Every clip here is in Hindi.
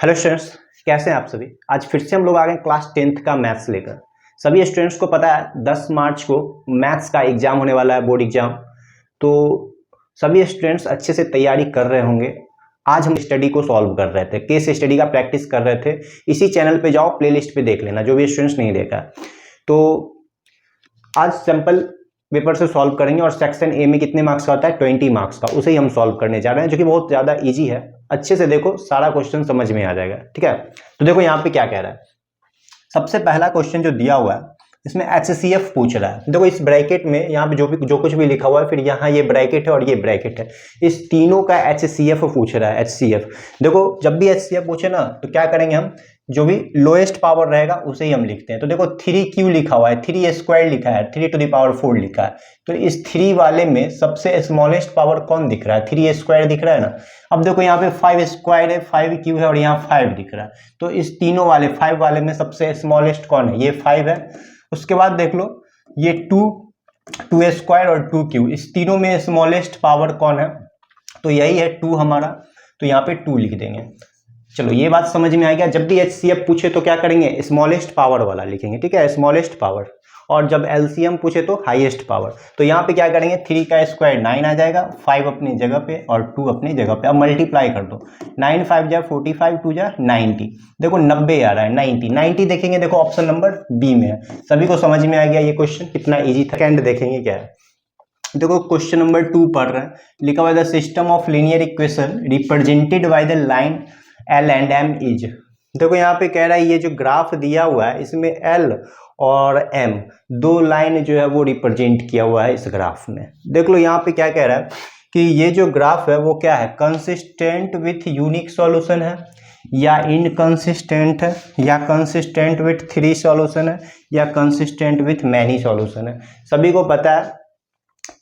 हेलो स्टूडेंट्स, कैसे हैं आप सभी। आज फिर से हम लोग आ गए क्लास 10th का मैथ्स लेकर। सभी स्टूडेंट्स को पता है 10 मार्च को मैथ्स का एग्जाम होने वाला है, बोर्ड एग्जाम। तो सभी स्टूडेंट्स अच्छे से तैयारी कर रहे होंगे। आज हम स्टडी को सॉल्व कर रहे थे, केस स्टडी का प्रैक्टिस कर रहे थे। इसी चैनल पे जाओ, प्लेलिस्ट पे देख लेना जो भी स्टूडेंट्स नहीं देखा। तो आज सिंपल पेपर से सॉल्व करेंगे और सेक्शन ए में कितने मार्क्स का होता है, 20 मार्क्स का, उसे ही हम सॉल्व करने जा रहे हैं, जो कि बहुत ज़्यादा इजी है। अच्छे से देखो, सारा क्वेश्चन समझ में आ जाएगा। ठीक है, तो देखो यहाँ पे क्या कह रहा है। सबसे पहला क्वेश्चन जो दिया हुआ है इसमें HCF पूछ रहा है। देखो इस ब्रैकेट में यहाँ पे जो कुछ भी लिखा हुआ है, फिर यहाँ ये ब्रैकेट है और ये ब्रैकेट है, इस तीनों का HCF पूछ रहा है। HCF देखो, जब भी HCF पूछे ना तो क्या करेंगे हम, जो भी लोएस्ट पावर रहेगा उसे ही हम लिखते हैं। तो देखो 3 क्यों लिखा हुआ है, 3 स्क्वायर लिखा है, 3⁴ लिखा है। तो इस 3 वाले में सबसे स्मॉलेस्ट पावर कौन दिख रहा है, 3 स्क्वायर दिख रहा है ना। अब देखो यहाँ पे 5 स्क्वायर है, 5 क्यू है और यहाँ 5 दिख रहा है। तो इस तीनों वाले 5 वाले में सबसे स्मॉलेस्ट कौन है, ये 5 है। उसके बाद देख लो ये 2 स्क्वायर और 2 क्यू, इस तीनों में स्मॉलेस्ट पावर कौन है, तो यही है 2 हमारा। तो यहाँ पे 2 लिख देंगे। चलो ये बात समझ में आ गया। जब भी HCF पूछे तो क्या करेंगे, स्मॉलेस्ट पावर वाला लिखेंगे। ठीक है, स्मॉलेस्ट पावर। और जब LCM पूछे तो हाईएस्ट पावर। तो यहाँ पे क्या करेंगे, 3 का स्क्वायर 9 आ जाएगा, 5 अपनी जगह पे और 2 अपनी जगह पे। अब मल्टीप्लाई कर दो, 9 5 जा 45, 2 जा 90। देखो 90 आ रहा है, 90 देखेंगे। देखो ऑप्शन नंबर बी में है। सभी को समझ में आ गया ये क्वेश्चन कितना ईजी था। सेकंड देखेंगे क्या है। देखो क्वेश्चन नंबर 2 पढ़ रहे हैं। लिखा हुआ है the system of linear equation represented by the line L and M is. देखो यहाँ पे कह रहा है ये जो ग्राफ दिया हुआ है इसमें L और M दो लाइन जो है वो रिप्रेजेंट किया हुआ है इस ग्राफ में। देख लो यहाँ पे क्या कह रहा है कि ये जो ग्राफ है वो क्या है, कंसिस्टेंट विथ यूनिक सॉल्यूशन है या इनकंसिस्टेंट है, या कंसिस्टेंट विथ 3 सॉल्यूशन है, या कंसिस्टेंट विथ मैनी सॉल्यूशन है। सभी को पता है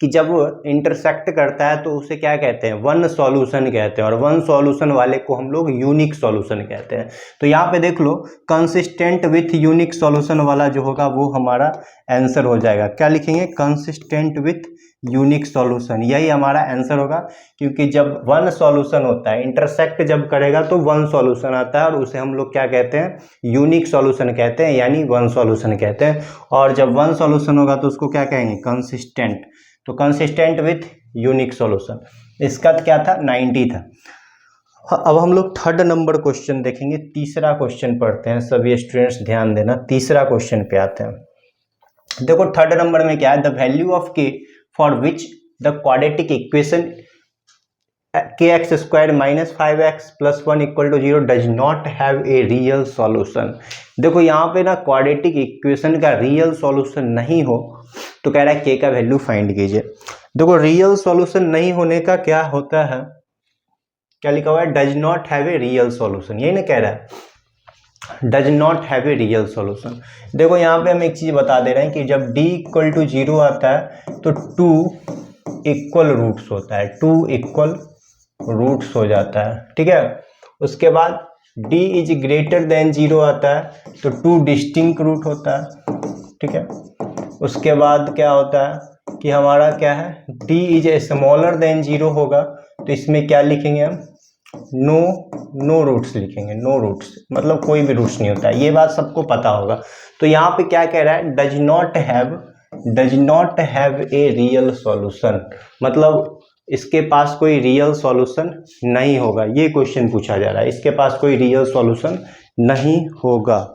कि जब इंटरसेक्ट करता है तो उसे क्या कहते हैं, वन सॉल्यूशन कहते हैं, और वन सॉल्यूशन वाले को हम लोग यूनिक सॉल्यूशन कहते हैं। तो यहाँ पे देख लो कंसिस्टेंट विथ यूनिक सॉल्यूशन वाला जो होगा वो हमारा आंसर हो जाएगा। क्या लिखेंगे, कंसिस्टेंट विथ यूनिक सॉल्यूशन, यही हमारा आंसर होगा। क्योंकि जब वन सॉल्यूशन होता है, इंटरसेक्ट जब करेगा तो वन सॉल्यूशन आता है और उसे हम लोग क्या कहते हैं, यूनिक सॉल्यूशन कहते हैं, यानी वन सॉल्यूशन कहते हैं। और जब वन सॉल्यूशन होगा तो उसको क्या कहेंगे, कंसिस्टेंट। तो कंसिस्टेंट विथ यूनिक सॉल्यूशन, इसका क्या था, 90 था। अब हम लोग थर्ड नंबर क्वेश्चन देखेंगे। तीसरा क्वेश्चन पढ़ते हैं, सभी स्टूडेंट्स ध्यान देना। तीसरा क्वेश्चन पे आते हैं। देखो थर्ड नंबर में क्या है, the value of k for which the quadratic equation kx square minus 5x plus 1 equal to 0 does not have a real solution. देखो यहाँ पे ना क्वाड्रेटिक इक्वेशन का रियल सॉल्यूशन नहीं हो तो कह रहा है k का वैल्यू फाइंड कीजिए। देखो रियल सॉल्यूशन नहीं होने का क्या होता है, क्या लिखा हुआ है, does not have a real solution, यही ना कह रहा है, does not have a real solution. देखो यहाँ पे हम एक चीज बता दे रहे हैं कि जब d इक्वल टू 0 आता है तो 2 इक्वल रूट्स होता है, 2 इक्वल रूट्स हो जाता है। ठीक है, उसके बाद d इज ग्रेटर देन 0 आता है तो 2 डिस्टिंक्ट रूट होता है। ठीक है, उसके बाद क्या होता है कि हमारा क्या है, d इज स्मॉलर देन 0 होगा तो इसमें क्या लिखेंगे हम, नो रूट्स लिखेंगे। नो रूट्स मतलब कोई भी रूट्स नहीं होता है, ये बात सबको पता होगा। तो यहाँ पे क्या कह रहा है, does not have a real solution, मतलब इसके पास कोई रियल सॉल्यूशन नहीं होगा। ये क्वेश्चन पूछा जा रहा है, इसके पास कोई रियल सॉल्यूशन नहीं होगा।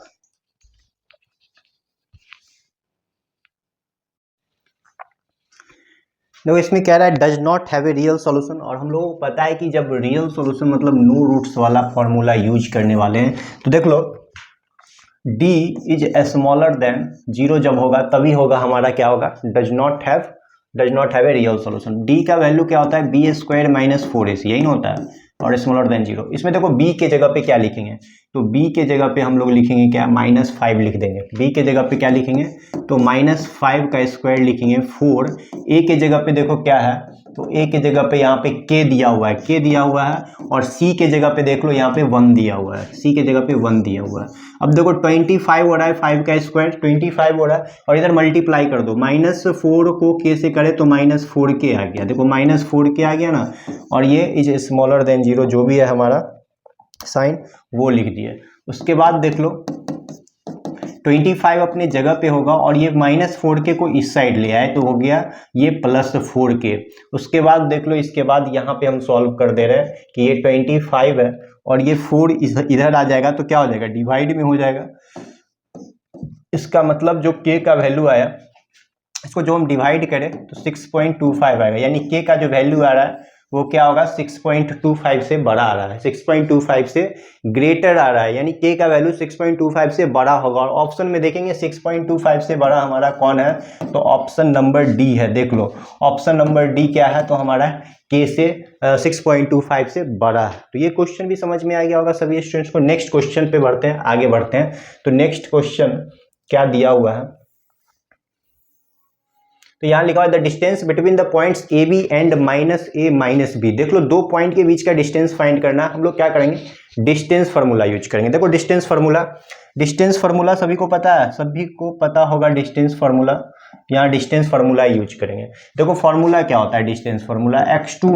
देखो इसमें कह रहा है does not have a real solution, और हम लोगों को पता है कि जब रियल सॉल्यूशन मतलब नो रूट्स वाला फॉर्मूला यूज करने वाले हैं तो देख लो d इज स्मॉलर देन 0 जब होगा तभी होगा हमारा क्या होगा, does not have a real solution. d का वैल्यू क्या होता है, b स्क्वायर माइनस 4ac, यही ना होता है, और स्मॉलर देन 0। इसमें देखो b के जगह पे क्या लिखेंगे, तो b के जगह पे हम लोग लिखेंगे क्या, -5 लिख देंगे। b के जगह पे क्या लिखेंगे, तो -5 का स्क्वायर लिखेंगे 4। a के जगह पे देखो क्या है, तो a के जगह पे यहाँ पे k दिया हुआ है, और c के जगह पे देख लो यहाँ पे 1 दिया हुआ है, c के जगह पे 1 दिया हुआ है। अब देखो 25 हो रहा है, 5 का स्क्वायर 25 हो रहा है, और इधर मल्टीप्लाई कर दो, -4 को k से करे तो -4k आ गया। देखो -4k आ गया ना, और ये इज स्मॉलर देन 0 जो भी है हमारा साइन वो लिख दिए। उसके बाद देख लो 25 अपने जगह पे होगा और ये -4k को इस साइड ले आए तो हो गया ये +4k। उसके बाद देख लो इसके बाद यहाँ पे हम सॉल्व कर दे रहे हैं कि ये 25 है और ये 4 इधर आ जाएगा तो क्या हो जाएगा, डिवाइड में हो जाएगा। इसका मतलब जो k का वैल्यू आया इसको जो हम डिवाइड करें तो 6.25 आएगा, यानी k का जो वैल्यू आ रहा है वो क्या होगा 6.25 से बड़ा आ रहा है, 6.25 से ग्रेटर आ रहा है, यानी k का वैल्यू 6.25 से बड़ा होगा। और ऑप्शन में देखेंगे 6.25 से बड़ा हमारा कौन है, तो ऑप्शन नंबर डी है। देख लो ऑप्शन नंबर डी क्या है, तो हमारा k से 6.25 से बड़ा है। तो ये क्वेश्चन भी समझ में आ गया होगा सभी स्टूडेंट्स को। नेक्स्ट क्वेश्चन पे बढ़ते हैं, आगे बढ़ते हैं। तो नेक्स्ट क्वेश्चन क्या दिया हुआ है, तो यहाँ लिखा हुआ है the distance between the points A B and -a -b। देख लो दो पॉइंट के बीच का डिस्टेंस फाइंड करना, हम लोग क्या करेंगे, डिस्टेंस फार्मूला यूज करेंगे। देखो डिस्टेंस फार्मूला सभी को पता है, सभी को पता होगा डिस्टेंस फार्मूला। यहाँ डिस्टेंस फार्मूला यूज करेंगे। देखो फार्मूला क्या होता है, डिस्टेंस फार्मूला x2 -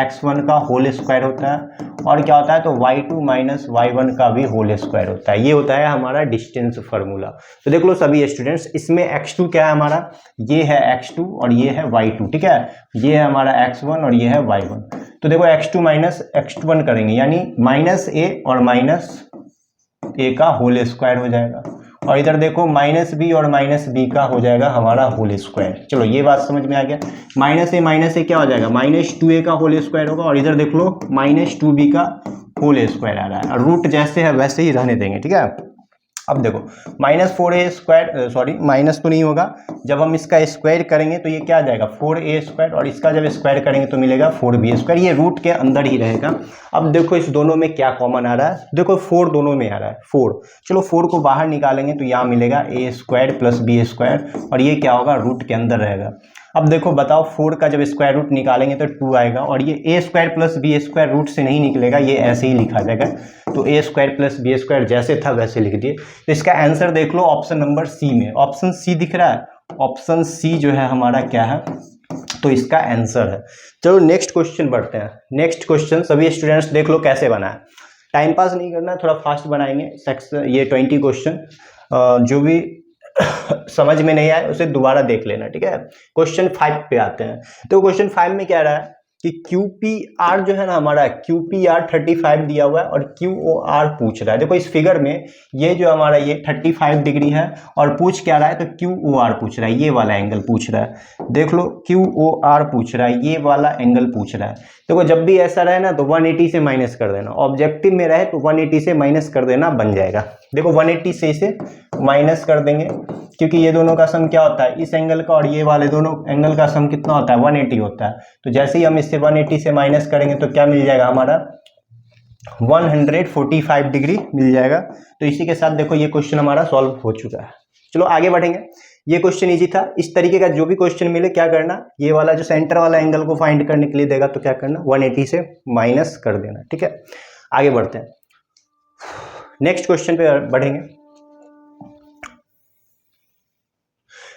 x1 का होल स्क्वायर होता है, और क्या होता है तो y2 - y1 का भी होल स्क्वायर होता है। ये होता है हमारा डिस्टेंस फार्मूला। तो देख लो सभी स्टूडेंट्स, इसमें x2 क्या है हमारा, ये है x2 और ये है y2, ठीक है, ये है हमारा x1 और ये है y1। तो देखो x2 - x1 करेंगे यानी -a और -a का होल स्क्वायर हो जाएगा, और इधर देखो -b और -b का हो जाएगा हमारा होल स्क्वायर। चलो ये बात समझ में आ गया। -a क्या हो जाएगा, -2a का होल स्क्वायर होगा, और इधर देख लो -2b का होल स्क्वायर आ रहा है, और रूट जैसे है वैसे ही रहने देंगे, ठीक है। अब देखो -4a स्क्वायर, सॉरी माइनस तो नहीं होगा, जब हम इसका स्क्वायर करेंगे तो ये क्या आ जाएगा 4a स्क्वायर, और इसका जब स्क्वायर करेंगे तो मिलेगा 4b स्क्वायर। ये रूट के अंदर ही रहेगा। अब देखो इस दोनों में क्या कॉमन आ रहा है, देखो 4 दोनों में आ रहा है 4। चलो 4 को बाहर निकालेंगे तो यहाँ मिलेगा a स्क्वायर + b स्क्वायर, और ये क्या होगा रूट के अंदर रहेगा। अब देखो बताओ 4 का जब स्क्वायर रूट निकालेंगे तो 2 आएगा, और ये a square + b square root से नहीं निकलेगा, ये ऐसे ही लिखा जाएगा। तो a स्क्वायर + b स्क्वायर जैसे था वैसे लिख दिए। तो इसका आंसर देख लो ऑप्शन नंबर सी में, ऑप्शन सी दिख रहा है, ऑप्शन सी जो है हमारा क्या है, तो इसका आंसर है। चलो नेक्स्ट क्वेश्चन बढ़ते हैं। नेक्स्ट क्वेश्चन सभी स्टूडेंट्स देख लो कैसे बना है, टाइम पास नहीं करना, थोड़ा फास्ट बनाएंगे। ये 20 क्वेश्चन जो भी समझ में नहीं आए उसे दोबारा देख लेना, ठीक है। क्वेश्चन 5 पे आते हैं। तो क्वेश्चन 5 में क्या रहा है कि QPR जो है ना हमारा, QPR 35 दिया हुआ है और QOR पूछ रहा है। देखो इस फिगर में ये जो हमारा ये 35 डिग्री है, और पूछ क्या रहा है तो QOR पूछ रहा है, ये वाला एंगल पूछ रहा है। देख लो QOR पूछ रहा है, ये वाला एंगल पूछ रहा है। देखो जब भी ऐसा रहे ना तो 180 से माइनस कर देना, ऑब्जेक्टिव में रहे तो 180 से माइनस कर देना, बन जाएगा। देखो 180 से इसे माइनस कर देंगे, क्योंकि ये दोनों का सम क्या होता है, इस एंगल का और ये वाले दोनों एंगल का सम कितना होता है 180 होता है। तो जैसे ही हम इससे 180 से माइनस करेंगे तो क्या मिल जाएगा हमारा 145 डिग्री मिल जाएगा। तो इसी के साथ देखो ये क्वेश्चन हमारा सॉल्व हो चुका है। चलो आगे बढ़ेंगे। ये क्वेश्चन इजी था। इस तरीके का जो भी क्वेश्चन मिले क्या करना, ये वाला जो सेंटर वाला एंगल को फाइंड करने के लिए देगा तो क्या करना 180 से माइनस कर देना, ठीक है। आगे बढ़ते हैं, नेक्स्ट क्वेश्चन पे बढ़ेंगे।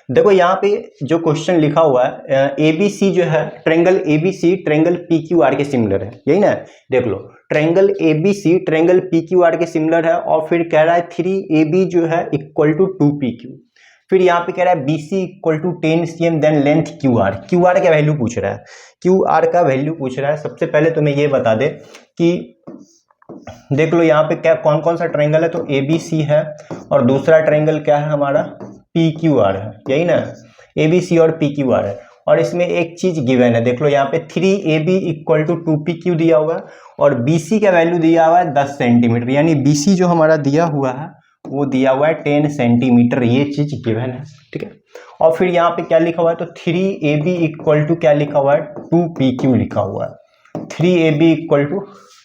देखो यहाँ पे जो क्वेश्चन लिखा हुआ है ABC जो है, ट्रायंगल ABC ट्रायंगल PQR के सिमिलर है, यही ना। देख लो ट्रायंगल ABC ट्रायंगल PQR के सिमिलर है, और फिर कह रहा है 3AB जो है इक्वल टू 2PQ। फिर यहाँ पे कह रहा है BC equal to 10 cm then length QR। QR का वैल्यू पूछ रहा है, QR का वैल्यू पूछ रहा है। सबसे पहले तो मैं ये बता दे कि देख लो यहाँ पे क्या कौन कौन सा ट्रायंगल है, तो ABC है, और दूसरा ट्रायंगल क्या है हमारा PQR है, यही ना, ABC और PQR है। और इसमें एक चीज गिवन है, देख लो यहाँ पे 3AB इक्वल टू 2PQ दिया हुआ है, और BC का वैल्यू दिया हुआ है 10 सेंटीमीटर, यानी BC जो हमारा दिया हुआ है वो दिया हुआ है 10 सेंटीमीटर, ये चीज गिवन है, ठीक है। और फिर यहाँ पे क्या लिखा हुआ है, तो 3AB इक्वल टू क्या लिखा हुआ है 2PQ लिखा हुआ है, 3AB इक्वल टू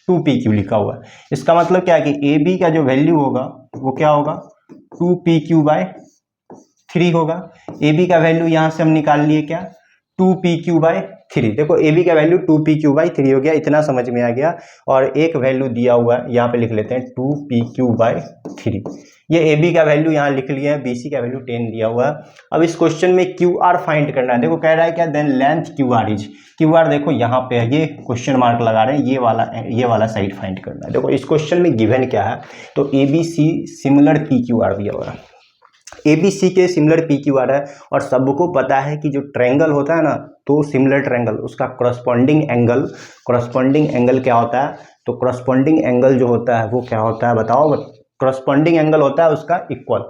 2PQ लिखा हुआ है। इसका मतलब क्या है कि AB का जो वैल्यू होगा वो क्या होगा 2PQ/3 होगा। AB का वैल्यू यहाँ से हम निकाल लिए क्या 2pq/3। देखो ए बी का वैल्यू 2pq/3 हो गया, इतना समझ में आ गया। और एक वैल्यू दिया हुआ है यहाँ पे लिख लेते हैं 2pq/3। ये ए बी का वैल्यू यहाँ लिख लिया है, बी सी का वैल्यू 10 दिया हुआ है। अब इस क्वेश्चन में क्यू आर फाइंड करना है। देखो कह रहा है क्या, then length Q R is, Q R देखो यहाँ पे है, ये क्वेश्चन मार्क लगा रहे हैं, ये वाला साइड फाइंड करना है। देखो इस क्वेश्चन में गिवन क्या है, तो A B C similar P Q R दिया हुआ है, ए बी सी के सिमिलर पी क्यू आर है। और सबको पता है कि जो ट्रायंगल होता है ना, तो सिमिलर ट्रायंगल उसका करस्पॉन्डिंग एंगल क्या होता है, तो करस्पॉन्डिंग एंगल जो होता है वो क्या होता है बताओ, करस्पॉन्डिंग एंगल होता है उसका इक्वल।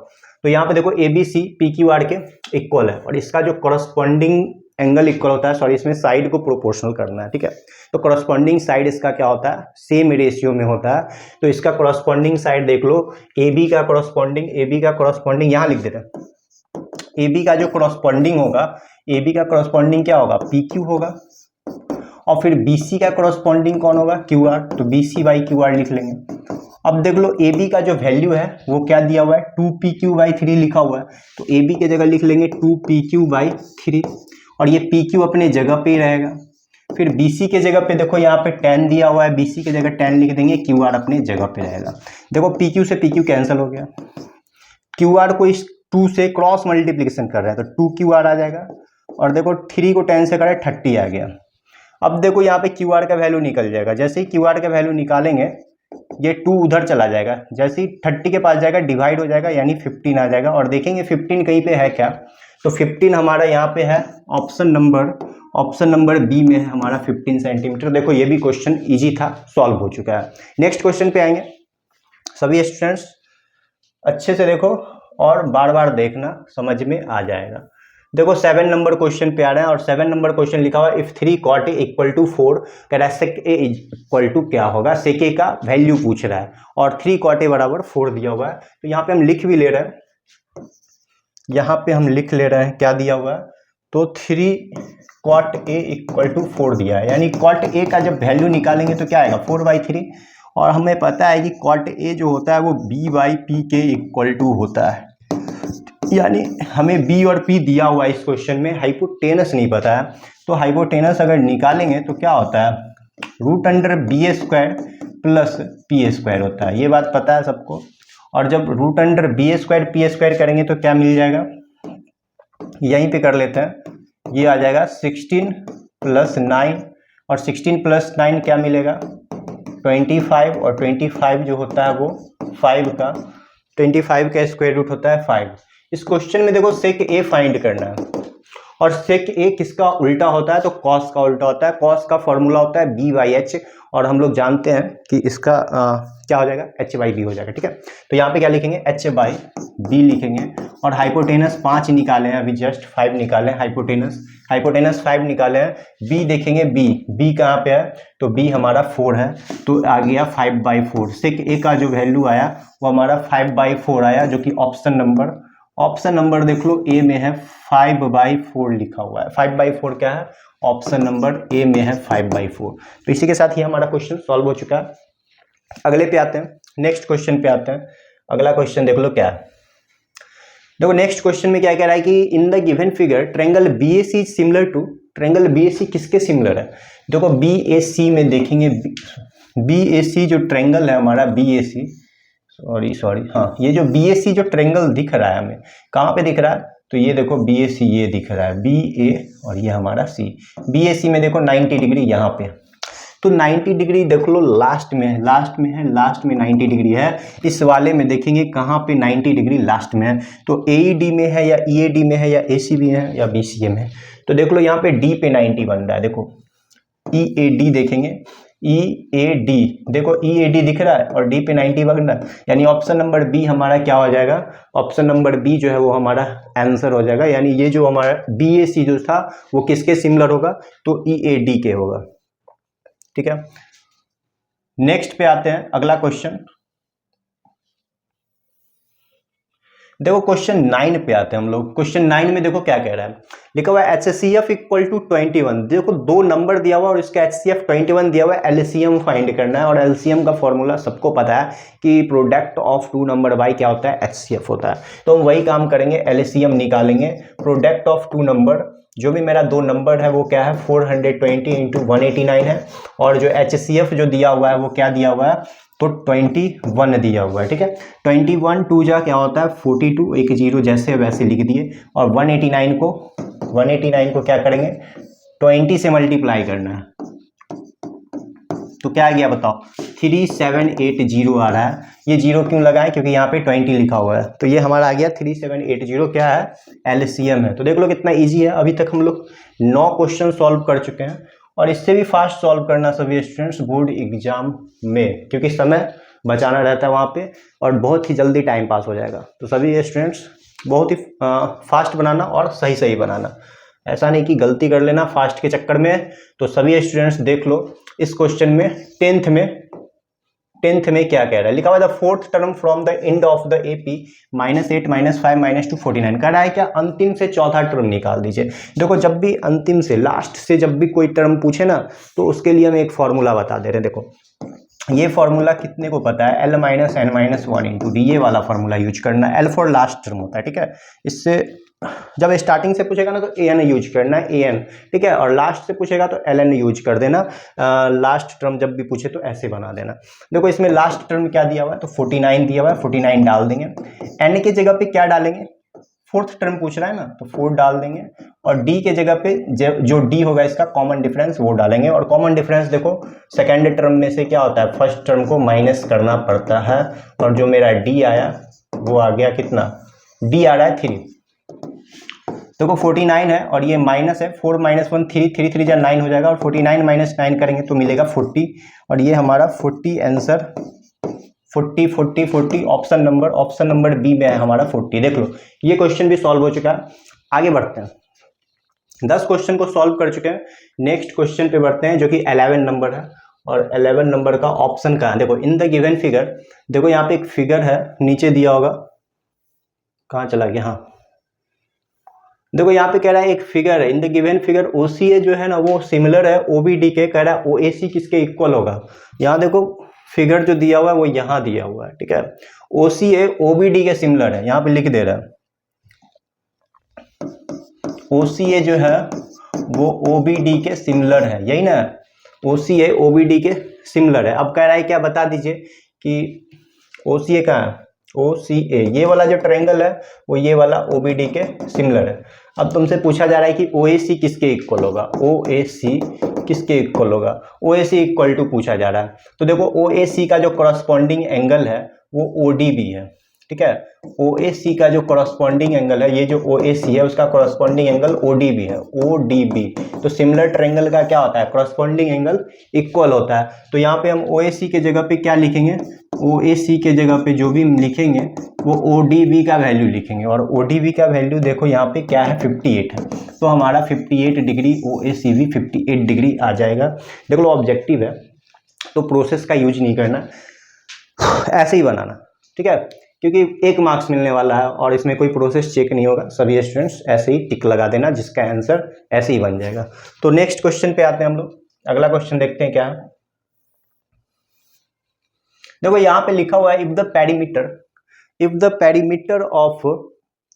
तो यहाँ पे देखो A B C P Q R के इक्वल है, और इसका जो करस्पॉन्डिंग एंगल इक्वल होता है, सॉरी इसमें साइड को प्रोपोर्शनल करना है, ठीक है। तो करस्पॉन्डिंग साइड इसका क्या होता है, सेम रेशियो में होता है। तो इसका करस्पॉन्डिंग साइड देख लो, ए बी का करस्पॉन्डिंग यहाँ लिख देते हैं। ए बी का जो करस्पॉन्डिंग होगा, ए बी का करस्पॉन्डिंग क्या होगा, पी क्यू होगा। और फिर बी सी का करस्पॉन्डिंग कौन होगा, क्यू आर, तो B C by Q R लिख लेंगे। अब देख लो ए बी का जो वैल्यू है वो क्या दिया हुआ है, 2pq/3 लिखा हुआ है। तो ए बी के जगह लिख लेंगे 2pq/3, और ये pq अपने जगह पे ही रहेगा। फिर BC के जगह पे देखो यहाँ पे 10 दिया हुआ है, BC के जगह 10 लिख देंगे, QR अपने जगह पे रहेगा। देखो PQ से PQ कैंसिल हो गया, QR को इस 2 से क्रॉस मल्टीप्लिकेशन कर रहा है तो 2QR आ जाएगा। और देखो 3 को 10 से करें 30 आ गया। अब देखो यहाँ पे QR का वैल्यू निकल जाएगा, जैसे ही QR का वैल्यू निकालेंगे ये 2 उधर चला जाएगा, जैसे ही 30 के पास जाएगा डिवाइड हो जाएगा, यानी 15 आ जाएगा। और देखेंगे 15 कहीं पे है क्या, तो 15 हमारा यहाँ पे है ऑप्शन नंबर बी में है हमारा 15 सेंटीमीटर। देखो ये भी क्वेश्चन इजी था, सॉल्व हो चुका है। नेक्स्ट क्वेश्चन पे आएंगे। सभी स्टूडेंट्स अच्छे से देखो और बार बार देखना, समझ में आ जाएगा। देखो 7 नंबर क्वेश्चन पे आ रहे हैं, और 7 नंबर क्वेश्चन लिखा हुआ है if 3 cot A equal to 4, कह रहा है सेक ए इक्वल टू क्या होगा, सेक ए का वैल्यू पूछ रहा है, और 3 cot A बराबर 4 दिया हुआ है। तो यहाँ पे हम लिख भी ले रहे हैं, क्या दिया हुआ है, तो 3 cot A इक्वल टू 4 दिया है, यानी cot A का जब वैल्यू निकालेंगे तो क्या आएगा 4/3। और हमें पता है कि cot A जो होता है वो B/P के इक्वल टू होता है, यानी हमें B और P दिया हुआ है इस क्वेश्चन में, हाइपोटेनस नहीं पता है। तो हाइपोटेनस अगर निकालेंगे तो क्या होता है, √BA² प्लस PA² होता है, ये बात पता है सबको। और जब √BA² PA² करेंगे तो क्या मिल जाएगा, यहीं पे कर लेते हैं, ये आ जाएगा 16 + 9, और 16 + 9 क्या मिलेगा 25, और 25 जो होता है वो 5 का 25 का स्क्वायर रूट होता है 5। इस क्वेश्चन में देखो सेक ए फाइंड करना है, और सेक ए किसका उल्टा होता है, तो कॉस का उल्टा होता है। कॉस का फॉर्मूला होता है B/H, और हम लोग जानते हैं कि इसका क्या हो जाएगा H/B हो जाएगा, ठीक है। तो यहाँ पे क्या लिखेंगे H/B लिखेंगे। और हाइपोटेनस 5 निकाले हैं, अभी जस्ट 5 निकाले हैं, हाइपोटेनस 5 निकाले हैं। B देखेंगे, B कहाँ पे है, तो B हमारा 4 है, तो आ गया 5/4। सेक ए का जो वैल्यू आया वो हमारा 5/4 आया, जो कि ऑप्शन नंबर देख लो ए में है 5/4 लिखा हुआ है। 5/4 क्या है, ऑप्शन नंबर ए में है 5/4। तो इसी के साथ ही हमारा क्वेश्चन सॉल्व हो चुका है। अगले पे आते हैं, नेक्स्ट क्वेश्चन पे आते हैं। अगला क्वेश्चन देख लो क्या है। देखो नेक्स्ट क्वेश्चन में क्या कह रहा है कि in the given figure triangle BAC is similar to, triangle BAC किसके सिमिलर है, देखो BAC में देखेंगे, BAC जो ट्रायंगल है हमारा BAC, सॉरी हाँ, ये जो BAC जो ट्रायंगल दिख रहा है हमें, कहाँ पे दिख रहा है, तो ये देखो BAC ये दिख रहा है BA, और ये हमारा C। BAC में देखो 90 डिग्री यहाँ पे, तो 90 डिग्री देख लो लास्ट में 90 डिग्री है। इस वाले में देखेंगे कहाँ पे 90 डिग्री लास्ट में है, तो AED में है या EAD में है या AC में है या BCA में है। तो देख लो यहाँ पे D पे 90 बन रहा है, देखो EAD देखेंगे, EAD देखो EAD दिख रहा है और D पे 90 बन रहा है, यानी ऑप्शन नंबर बी हमारा क्या हो जाएगा, ऑप्शन नंबर बी जो है वो हमारा आंसर हो जाएगा। यानी ये जो हमारा BAC जो था वो किसके सिमिलर होगा, तो EAD के होगा, ठीक है। नेक्स्ट पे आते हैं, अगला क्वेश्चन देखो क्वेश्चन 9 पे आते हैं हम लोग। क्वेश्चन 9 में देखो क्या कह रहा है, लिखा हुआ है HCF इक्वल टू 21। देखो 2 नंबर दिया हुआ और इसका HCF 21 दिया हुआ है, LCM फाइंड करना है। और LCM का फॉर्मूला सबको पता है कि प्रोडक्ट ऑफ 2 नंबर बाई क्या होता है, HCF होता है। तो हम वही काम करेंगे, LCM निकालेंगे। प्रोडक्ट ऑफ 2 नंबर जो भी मेरा दो नंबर है वो क्या है 420 इंटू 189 है, और जो HCF जो दिया हुआ है वो क्या दिया हुआ है, तो 21 दिया हुआ है। ठीक है, 21 2 जा क्या होता है 42, एक जीरो जैसे वैसे लिख दिए, और 189 को क्या करेंगे 20 से मल्टीप्लाई करना है, तो क्या आ गया बताओ 3780 आ रहा है। ये जीरो क्यों लगा है, क्योंकि यहाँ पे 20 लिखा हुआ है, तो ये हमारा आ गया 3780 क्या है LCM है। तो देख लो कितना इजी है, अभी तक हम लोग 9 क्वेश्चन सॉल्व कर चुके हैं, और इससे भी फास्ट सॉल्व करना सभी स्टूडेंट्स बोर्ड एग्जाम में, क्योंकि समय बचाना रहता है वहाँ पे और बहुत ही जल्दी टाइम पास हो जाएगा। तो सभी स्टूडेंट्स बहुत ही फास्ट बनाना और सही सही बनाना, ऐसा नहीं कि गलती कर लेना फास्ट के चक्कर में। तो सभी स्टूडेंट्स देख लो इस क्वेश्चन में टेंथ में क्या कह रहा है, लिखा हुआ है the fourth term from the end of the AP -8 -5 -2 49 कह रहा है क्या अंतिम से चौथा टर्म निकाल दीजिए। देखो जब भी अंतिम से लास्ट से जब भी कोई टर्म पूछे ना, तो उसके लिए हम एक फॉर्मूला बता दे रहे हैं। देखो ये फॉर्मूला कितने को पता है, L - n - 1 इंटू डी, ये वाला फॉर्मूला यूज करना है। L फॉर लास्ट टर्म होता है, ठीक है। इससे जब स्टार्टिंग से पूछेगा ना तो AN यूज करना है, AN, ठीक है, और लास्ट से पूछेगा तो LN यूज कर देना। लास्ट टर्म जब भी पूछे तो ऐसे बना देना। देखो इसमें लास्ट टर्म क्या दिया हुआ है, तो 49 दिया हुआ है, 49 डाल देंगे। N के जगह पे क्या डालेंगे, फोर्थ टर्म पूछ रहा है ना, तो 4 डाल देंगे, और D के जगह पे जो D होगा इसका कॉमन डिफरेंस वो डालेंगे। और कॉमन डिफरेंस देखो सेकेंड टर्म में से क्या होता है, फर्स्ट टर्म को माइनस करना पड़ता है, और जो मेरा D आया वो आ गया कितना, D आ रहा है 3। देखो 49 है और ये माइनस है, 4 - 1 3, 3 3 9 हो जाएगा, और 49 - 9 करेंगे तो मिलेगा 40, और ये हमारा 40 आंसर 40 40 40 ऑप्शन नंबर बी में है हमारा 40। देख लो ये क्वेश्चन भी सॉल्व हो चुका है। आगे बढ़ते हैं, 10 क्वेश्चन को सॉल्व कर चुके हैं, नेक्स्ट क्वेश्चन पे बढ़ते हैं जो कि 11 नंबर है, और 11 नंबर का ऑप्शन कहाँ है, देखो इन द गिवन फिगर, देखो यहाँ पे एक फिगर है नीचे दिया होगा, कहाँ चला गया, हाँ देखो यहाँ पे कह रहा है एक फिगर है, इन द गिवन फिगर OCA जो है ना वो सिमिलर है OBD के, कह रहा है OAC किसके इक्वल होगा। यहाँ देखो फिगर जो दिया हुआ है वो यहाँ दिया हुआ है, ठीक है, OCA OBD के सिमिलर है, यहाँ पे लिख दे रहा है OCA जो है वो OBD के सिमिलर है, यही ना, OCA OBD के सिमिलर है। अब कह रहा है क्या बता दीजिए कि OCA कहाँ है, OCA ये वाला जो ट्रायंगल है वो ये वाला OBD के सिमिलर है। अब तुमसे पूछा जा रहा है कि OAC किसके इक्वल होगा, OAC किसके इक्वल होगा, OAC इक्वल टू पूछा जा रहा है। तो देखो OAC का जो करस्पॉन्डिंग एंगल है वो ODB है, ठीक है, OAC का जो करस्पॉन्डिंग एंगल है, ये जो OAC है उसका करस्पॉन्डिंग एंगल ODB है, ODB। तो सिमिलर ट्रायंगल का क्या होता है, करस्पॉन्डिंग एंगल इक्वल होता है। तो यहाँ पे हम OAC के जगह पे क्या लिखेंगे, OAC के जगह पे जो भी लिखेंगे वो ODB का वैल्यू लिखेंगे, और ODB का वैल्यू देखो यहाँ पे क्या है 58 है, तो हमारा 58 डिग्री OAC भी 58 डिग्री आ जाएगा। देख लो ऑब्जेक्टिव है तो प्रोसेस का यूज नहीं करना, ऐसे ही बनाना, ठीक है, क्योंकि 1 मार्क्स मिलने वाला है और इसमें कोई प्रोसेस चेक नहीं होगा। सभी स्टूडेंट्स ऐसे ही टिक लगा देना, जिसका आंसर ऐसे ही बन जाएगा। तो नेक्स्ट क्वेश्चन पे आते हैं हम लोग, अगला क्वेश्चन देखते हैं क्या है। देखो यहाँ पे लिखा हुआ है if the perimeter of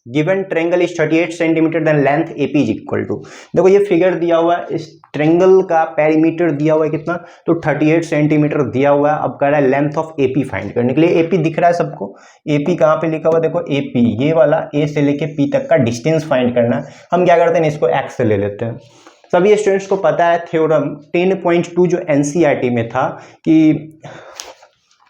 given triangle is 38 centimetre then length AP is equal to. देखो ये फिगर दिया हुआ है, इस ट्रायंगल का पेरीमीटर दिया हुआ है कितना, तो 38 सेंटीमीटर दिया हुआ है। अब कह रहा है लेंथ ऑफ AP फाइंड करने के लिए। AP दिख रहा है सबको, AP कहाँ पे लिखा हुआ है, देखो AP ये वाला A से लेके P तक का डिस्टेंस फाइंड करना है। हम क्या करते हैं, इसको x से ले लेते हैं। सभी स्टूडेंट्स को पता है थ्योरम 10.2 जो NCERT में था कि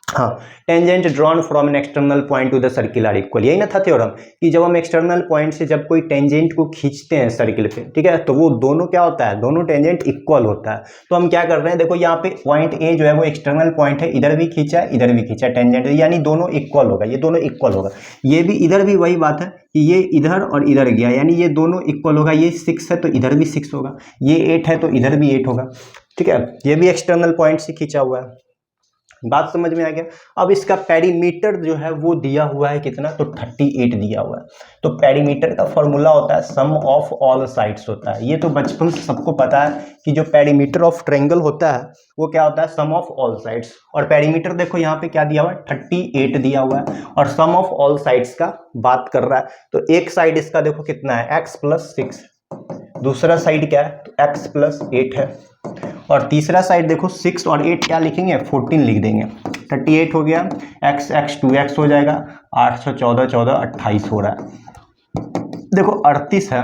हाँ, tangent drawn from an external point to the circle are equal, यही ना था थ्योरम कि जब हम एक्सटर्नल पॉइंट से जब कोई टेंजेंट को खींचते हैं सर्किल पे, ठीक है, तो वो दोनों क्या होता है, दोनों टेंजेंट इक्वल होता है। तो हम क्या कर रहे हैं, देखो यहाँ पे पॉइंट A जो है वो एक्सटर्नल पॉइंट है, इधर भी खींचा इधर भी खींचा टेंजेंट, यानी दोनों इक्वल होगा, ये दोनों इक्वल होगा। ये भी इधर भी वही बात है कि ये इधर और इधर गया, यानी ये दोनों इक्वल होगा। ये 6 है तो इधर भी 6 होगा, ये 8 है तो इधर भी 8 होगा, ठीक है, ये भी एक्सटर्नल पॉइंट से खींचा हुआ है। बात समझ में आ गया। अब इसका पेरीमीटर जो है वो दिया हुआ है कितना, तो 38 दिया हुआ है। तो पेरीमीटर का फॉर्मूला होता है सम ऑफ ऑल साइड्स होता है। ये तो बचपन से सबको पता है कि जो पेरीमीटर ऑफ ट्रायंगल होता है वो क्या होता है, सम ऑफ ऑल साइड्स। और पेरीमीटर देखो यहाँ पे क्या दिया हुआ है, 38 दिया हुआ है, और सम ऑफ ऑल साइड्स का बात कर रहा है। तो एक साइड इसका देखो कितना है, x + 6, दूसरा साइड क्या है, तो x प्लस 8 है, और तीसरा साइड देखो 6 और 8 क्या लिखेंगे, 14 लिख देंगे। 38 हो गया, x 2x हो जाएगा, 8 से 14 14 28 हो रहा है। देखो 38 है,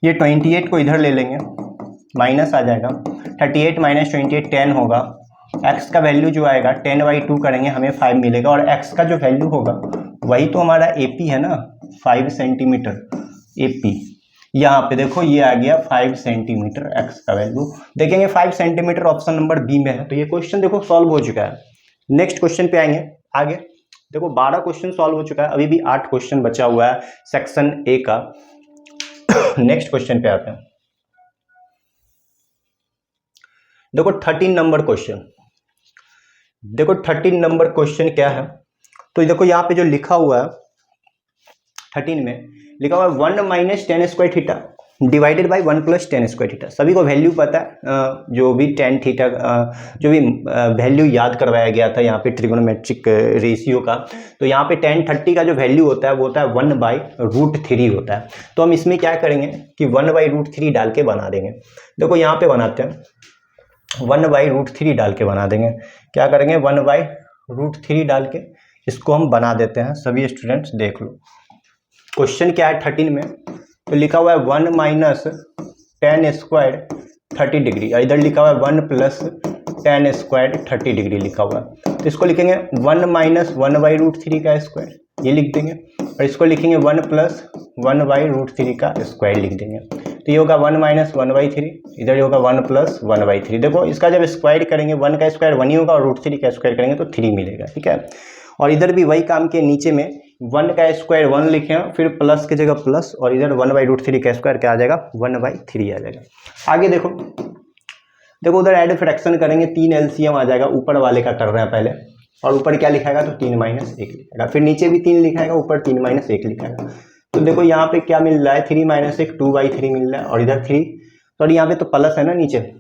ये 28 को इधर ले लेंगे, माइनस आ जाएगा, 38 माइनस 28 10 होगा। x का वैल्यू जो आएगा 10/2 करेंगे हमें 5 मिलेगा, और x का जो वैल्यू होगा वही तो हमारा AP है ना, 5 सेंटीमीटर AP। यहाँ पे देखो ये आ गया 5 सेंटीमीटर x का वैल्यू, देखेंगे 5 सेंटीमीटर ऑप्शन नंबर बी में है। तो ये क्वेश्चन देखो सॉल्व हो चुका है। नेक्स्ट क्वेश्चन पे आएंगे आगे। देखो 12 क्वेश्चन सॉल्व हो चुका है, अभी भी 8 क्वेश्चन बचा हुआ है सेक्शन ए का। नेक्स्ट क्वेश्चन पे आते हैं। देखो 13 नंबर क्वेश्चन, देखो 13 नंबर क्वेश्चन क्या है, तो देखो यहाँ पे जो लिखा हुआ है 13 में लिखा हुआ है 1 minus ten square theta divided by 1 plus ten square theta. सभी को वैल्यू पता है, जो भी टेन थीटा जो भी वैल्यू याद करवाया गया था यहाँ पे ट्रिगोनोमेट्रिक रेशियो का, तो यहाँ पे tan 30 का जो वैल्यू होता है वो होता है 1/√3 होता है। तो हम इसमें क्या करेंगे कि 1/√3 डाल के बना देंगे। देखो यहाँ पे बनाते हैं, 1/√3 डाल के बना देंगे। क्या करेंगे, 1/√3 डाल के इसको हम बना देते हैं। सभी स्टूडेंट्स देख लो क्वेश्चन क्या है 13 में, तो लिखा हुआ है 1 माइनस टेन स्क्वायर 30 डिग्री, इधर लिखा हुआ है 1 प्लस टेन स्क्वायर 30 डिग्री लिखा हुआ है। तो इसको लिखेंगे 1 माइनस 1/√3 का स्क्वायर, ये लिख देंगे, और इसको लिखेंगे 1 प्लस 1/√3 का स्क्वायर लिख देंगे। तो ये होगा 1 माइनस 1/3, इधर होगा 1 प्लस 1/3। देखो इसका जब स्क्वायर करेंगे 1 का स्क्वायर 1 ही होगा, और √3 का स्क्वायर करेंगे तो 3 मिलेगा, ठीक है। और इधर भी वही काम के, नीचे में 1 का स्क्वायर 1 लिखे, फिर प्लस की जगह प्लस, और इधर 1/√3 का स्क्वायर क्या आ जाएगा, 1/3 आ जाएगा। आगे देखो, देखो उधर ऐड फ्रैक्शन करेंगे, 3 LCM आ जाएगा, ऊपर वाले का कर रहे हैं पहले, और ऊपर क्या लिखाएगा, तो 3 माइनस 1 लिखाएगा, फिर नीचे भी 3 लिखाएगा, ऊपर 3 माइनस 1 लिखाएगा। तो देखो यहाँ पे क्या मिल रहा है, 3 माइनस 1 2/3 मिल रहा है, और इधर 3, सॉरी यहाँ पे तो प्लस है ना, नीचे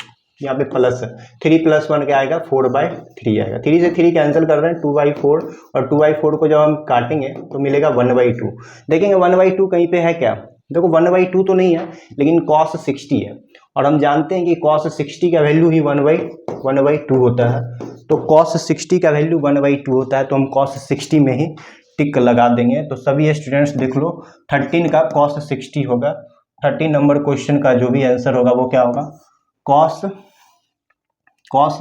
यहाँ पे प्लस है, 3 + 1 क्या आएगा, 4/3 आएगा। 3 से 3 कैंसिल कर रहे हैं, 2/4, और 2/4 को जब हम काटेंगे तो मिलेगा 1/2। देखेंगे 1/2 कहीं पे है क्या, देखो 1/2 तो नहीं है, लेकिन cos 60 है, और हम जानते हैं कि cos 60 का वैल्यू ही 1/2 होता है। तो cos 60 का वैल्यू 1/2 होता है, तो हम cos 60 में ही टिक लगा देंगे। तो सभी स्टूडेंट्स देख लो, 13 का cos 60 होगा। 13 नंबर क्वेश्चन का जो भी आंसर होगा वो क्या होगा, cos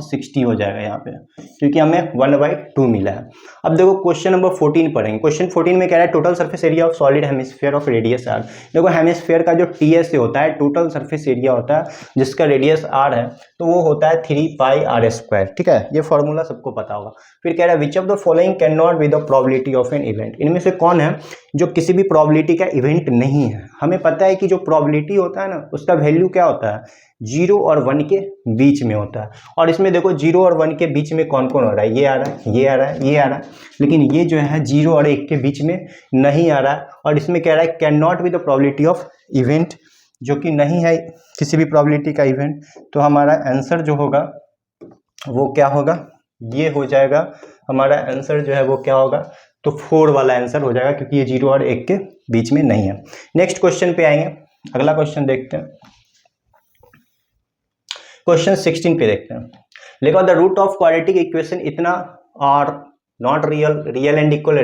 60 हो जाएगा यहाँ पे, क्योंकि हमें 1/2 मिला है। अब देखो क्वेश्चन नंबर 14 पढ़ेंगे। क्वेश्चन 14 में कह रहा है total surface area of solid hemisphere of radius R. देखो हेमिस्फीयर का जो TS होता है, टोटल सरफेस एरिया होता है, जिसका रेडियस r है, तो वो होता है 3πr², ठीक है। ये फॉर्मूला सबको पता होगा। फिर कह रहा है which of the following can not be the probability of an event. इनमें से कौन है जो किसी भी प्रोबेबिलिटी का इवेंट नहीं है। हमें पता है कि जो प्रोबेबिलिटी होता है ना, उसका वैल्यू क्या होता है, 0 और 1 के बीच में होता है। और इसमें देखो 0 और 1 के बीच में कौन कौन हो रहा है, ये आ रहा है, ये आ रहा है, ये आ रहा है, लेकिन ये जो है 0 और 1 के बीच में नहीं आ रहा है। और इसमें कह रहा है can not be the probability of event, जो कि नहीं है किसी भी प्रोबेबिलिटी का इवेंट। तो हमारा आंसर जो होगा वो क्या होगा, ये हो जाएगा हमारा आंसर जो है वो क्या होगा, तो 4 वाला आंसर हो जाएगा, क्योंकि ये 0 और 1 के बीच में नहीं है। नेक्स्ट क्वेश्चन पे आएंगे, अगला क्वेश्चन देखते हैं। क्वेश्चन 16 पे देखते हैं। लिखा the root of quadratic equation इतना are not real, real and equal,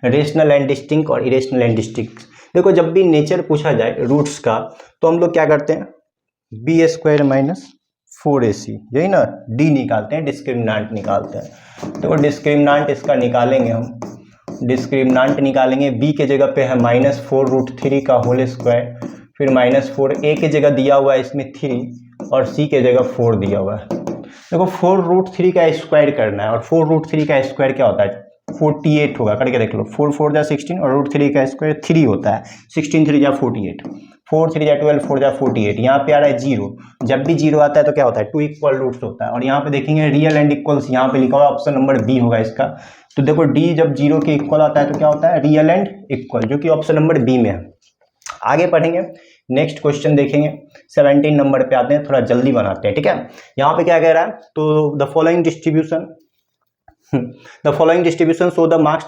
rational and distinct और इरेशनल एंड डिस्टिंक्ट। देखो जब भी नेचर पूछा जाए रूट्स का, तो हम लोग क्या करते हैं, b² - 4ac, यही ना, d निकालते हैं, डिस्क्रिमिनेंट निकालते हैं। देखो डिस्क्रिमिनेंट इसका निकालेंगे हम, डिस्क्रिमिनेंट निकालेंगे, b के जगह पे है -4√3 का होल स्क्वायर, फिर -4, a की जगह दिया हुआ है इसमें 3, और c के जगह 4 दिया हुआ है। देखो 4√3 का स्क्वायर करना है, और 4√3 का स्क्वायर क्या होता है, 48 होगा, करके देख लो। 4 4 जा 16, और √3 का स्क्वायर 3 होता है, 16 3 जा 48, 4 3 जा 12, 4 जा 48। यहाँ पे आ रहा है 0, जब भी 0 आता है तो क्या होता है, 2 इक्वल रूट्स होता है। और यहाँ पे देखेंगे रियल एंड इक्वल्स, यहाँ पे लिखा हुआ है, ऑप्शन नंबर बी होगा इसका। तो देखो d जब 0 के इक्वल आता है तो क्या होता है, रियल एंड इक्वल, जो कि ऑप्शन नंबर बी में है। आगे पढ़ेंगे, नेक्स्ट क्वेश्चन देखेंगे। 17 नंबर पे आते हैं, थोड़ा जल्दी बनाते हैं, ठीक है। यहाँ पे क्या कह रहा है, तो the following distribution show the marks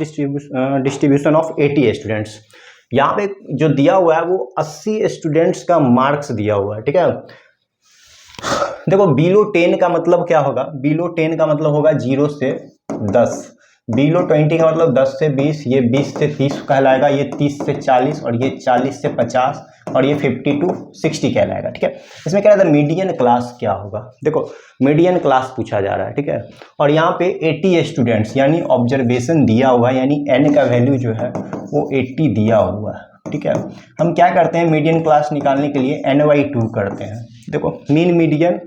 distribution of 80 students. यहाँ पे जो दिया हुआ है वो 80 स्टूडेंट्स का मार्क्स दिया हुआ है, ठीक है। देखो बिलो 10 का मतलब क्या होगा, बिलो 10 का मतलब होगा 0 से 10, बिलो 20 का मतलब 10 से 20, ये 20 से 30 कहलाएगा, ये 30 से 40 और ये 40 से 50 और ये 50 to 60 कहलाएगा, ठीक है। इसमें क्या रहता है, मीडियन क्लास क्या होगा, देखो मीडियन क्लास पूछा जा रहा है, ठीक है। और यहाँ पे 80 स्टूडेंट्स यानी ऑब्जर्वेशन दिया हुआ है, यानी n का वैल्यू जो है वो 80 दिया हुआ है, ठीक है। हम क्या करते हैं मीडियन क्लास निकालने के लिए n/2 करते हैं। देखो मीन, मीडियन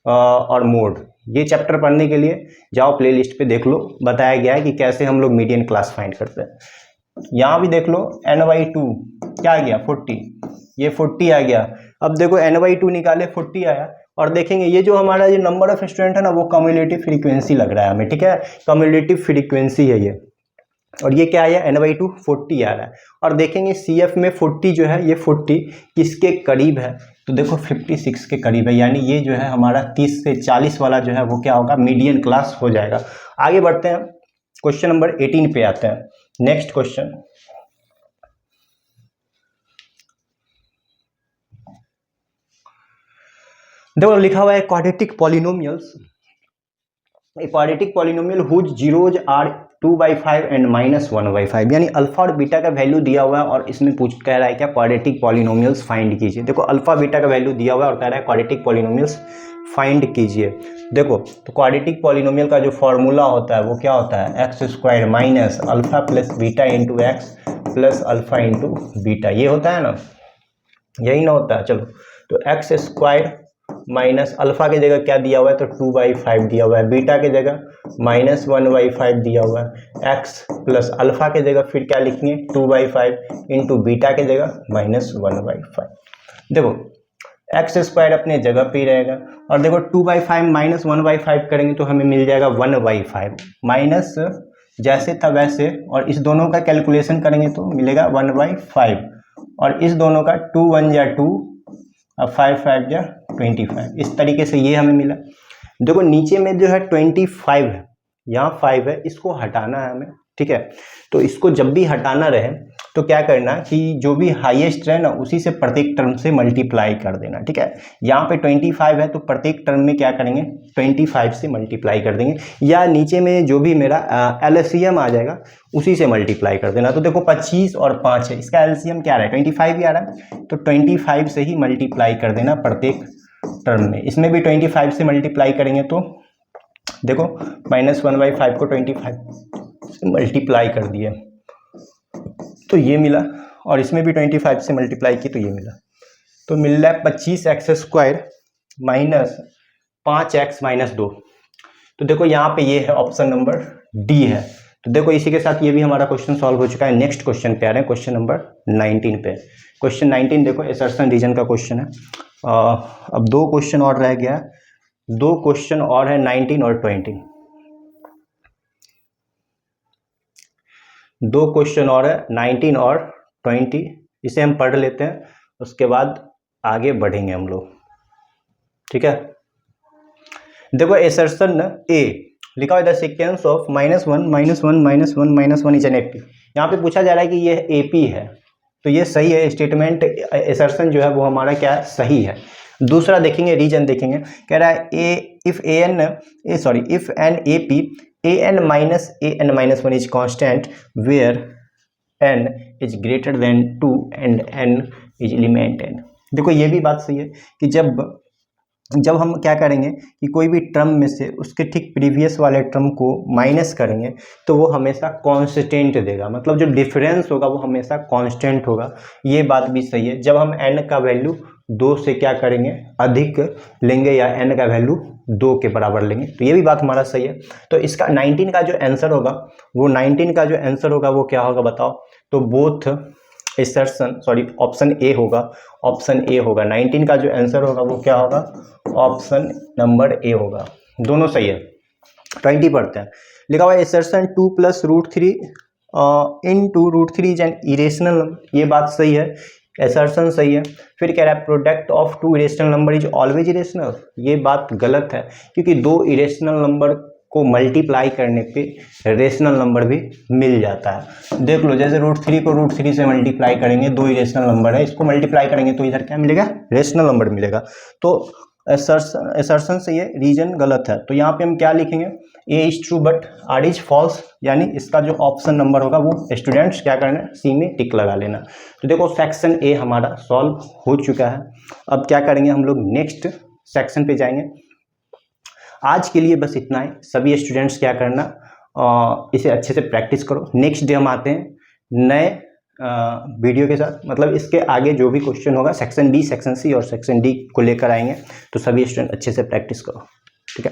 और मोड, ये चैप्टर पढ़ने के लिए जाओ प्लेलिस्ट पे देख लो, बताया गया है कि कैसे हम लोग मीडियन क्लास फाइंड करते हैं। यहाँ भी देख लो n/2 क्या आ गया 40, ये 40 आ गया। अब देखो n/2 निकाले 40 आया, और देखेंगे ये जो हमारा ये नंबर ऑफ स्टूडेंट है ना वो कम्युलेटिव फ्रीक्वेंसी लग रहा है हमें, ठीक है, कम्युलेटिव फ्रीक्वेंसी है ये। और ये क्या आया n/2 40 आ रहा है। और देखेंगे CF में 40 जो है ये 40 किसके करीब है, तो देखो 56 के करीब है, यानी ये जो है हमारा 30 से 40 वाला जो है वो क्या होगा, मीडियन क्लास हो जाएगा। आगे बढ़ते हैं, क्वेश्चन नंबर 18 पे आते हैं। नेक्स्ट क्वेश्चन, देखो लिखा हुआ है quadratic polynomials, quadratic polynomial whose zeros are 2/5 and -1/5, यानी अल्फा और बीटा का वैल्यू दिया हुआ है और इसमें पूछ कह रहा है क्या, क्वाड्रेटिक पॉलिनोमियल्स फाइंड कीजिए। देखो अल्फा बीटा का वैल्यू दिया हुआ है और कह रहा है क्वाड्रेटिक पॉलिनोमियल्स फाइंड कीजिए। देखो तो क्वाड्रेटिक पॉलिनोमियल का जो फॉर्मूला होता है वो क्या होता है, x² minus alpha plus beta into x plus alpha into beta, ये होता है ना, यही ना होता है। चलो तो x² माइनस अल्फा की जगह क्या दिया हुआ है, तो 2/5 दिया हुआ है, बीटा की जगह -1/5 दिया हुआ है, x प्लस अल्फा की जगह फिर क्या लिखेंगे 2/5 इंटू बीटा की जगह -1/5। देखो x² अपने जगह पे ही रहेगा, और देखो 2/5 -1/5 करेंगे तो हमें मिल जाएगा 1/5, माइनस जैसे था वैसे, और इस दोनों का कैलकुलेशन करेंगे तो मिलेगा 1/5, और इस दोनों का 2 1 या 2 और 5 5 या 25, इस तरीके से ये हमें मिला। देखो नीचे में जो है 25 है, यहाँ 5 है, इसको हटाना है हमें, ठीक है। तो इसको जब भी हटाना रहे तो क्या करना कि जो भी हाईएस्ट है ना उसी से प्रत्येक टर्म से मल्टीप्लाई कर देना, ठीक है। यहाँ पे 25 है तो प्रत्येक टर्म में क्या करेंगे 25 से मल्टीप्लाई कर देंगे, या नीचे में जो भी मेरा LCM आ जाएगा उसी से मल्टीप्लाई कर देना। तो देखो 25 और 5 है, इसका LCM क्या आ रहा है 25 ही आ रहा है, तो 25 से ही मल्टीप्लाई कर देना प्रत्येक टर्म में। इसमें भी 25 से मल्टीप्लाई करेंगे तो देखो -1/5 को 25 से मल्टीप्लाई कर दिए तो ये मिला, और इसमें भी 25 से मल्टीप्लाई की तो ये मिला, तो मिल रहा है 25x² माइनस 5x - 2। तो देखो यहाँ पे ये है ऑप्शन नंबर डी है। तो देखो इसी के साथ ये भी हमारा क्वेश्चन सॉल्व हो चुका है। नेक्स्ट क्वेश्चन पे आ रहे हैं, क्वेश्चन नंबर 19 पे। क्वेश्चन 19 देखो एसर्शन रीजन का क्वेश्चन है। अब 2 क्वेश्चन और रह गया है, 2 क्वेश्चन और है 19 और 20, 2 क्वेश्चन और है 19 और 20, इसे हम पढ़ लेते हैं, उसके बाद आगे बढ़ेंगे हम लोग, ठीक है। देखो एसर्शन ए लिखा हुआ है the sequence of -1 -1 -1 -1 is an AP. यहाँ पे पूछा जा रहा है कि ये एपी है, तो ये सही है, स्टेटमेंट एसर्शन जो है वो हमारा क्या है, सही है। दूसरा देखेंगे, रीजन देखेंगे, कह रहा है if an AP an minus an-1 is constant where n is greater than 2 and n is element n। देखो ये भी बात सही है कि जब हम क्या करेंगे कि कोई भी टर्म में से उसके ठीक प्रीवियस वाले टर्म को माइनस करेंगे तो वो हमेशा कांस्टेंट देगा, मतलब जो डिफरेंस होगा वो हमेशा कांस्टेंट होगा। ये बात भी सही है। जब हम n का वैल्यू 2 से क्या करेंगे, अधिक लेंगे, या n का वैल्यू 2 के बराबर लेंगे, तो ये भी बात हमारा सही है। तो इसका 19 का जो आंसर होगा वो क्या होगा बताओ, तो बोथ एसर्शन ऑप्शन ए होगा, ऑप्शन ए होगा। 19 का जो आंसर होगा वो क्या होगा, ऑप्शन नंबर ए होगा, दोनों सही है। 20 पढ़ते हैं, लिखा हुआ है assertion 2 + √3 into √3 is an irrational, ये बात सही है, एसर्शन सही है। फिर कह रहा है product of 2 irrational number is always irrational, ये बात गलत है, क्योंकि 2 इरेशनल नंबर को मल्टीप्लाई करने पे रेशनल नंबर भी मिल जाता है। देख लो, जैसे √3 को √3 से मल्टीप्लाई करेंगे, 2 इरेशनल नंबर है, इसको मल्टीप्लाई करेंगे तो इधर क्या मिलेगा, रेशनल नंबर मिलेगा। तो असर्शन से ये रीजन गलत है, तो यहाँ पे हम क्या लिखेंगे, A is true but R is false, यानी इसका जो ऑप्शन नंबर होगा वो स्टूडेंट्स क्या करना है, सी में टिक लगा लेना। तो देखो सेक्शन ए हमारा सॉल्व हो चुका है। अब क्या करेंगे हम लोग, नेक्स्ट सेक्शन पे जाएंगे। आज के लिए बस इतना ही। सभी स्टूडेंट्स क्या करना, इसे अच्छे से प्रैक्टिस करो। नेक्स्ट डे हम आते हैं नए वीडियो के साथ, मतलब इसके आगे जो भी क्वेश्चन होगा सेक्शन बी, सेक्शन सी और सेक्शन डी को लेकर आएंगे। तो सभी स्टूडेंट अच्छे से प्रैक्टिस करो, ठीक है।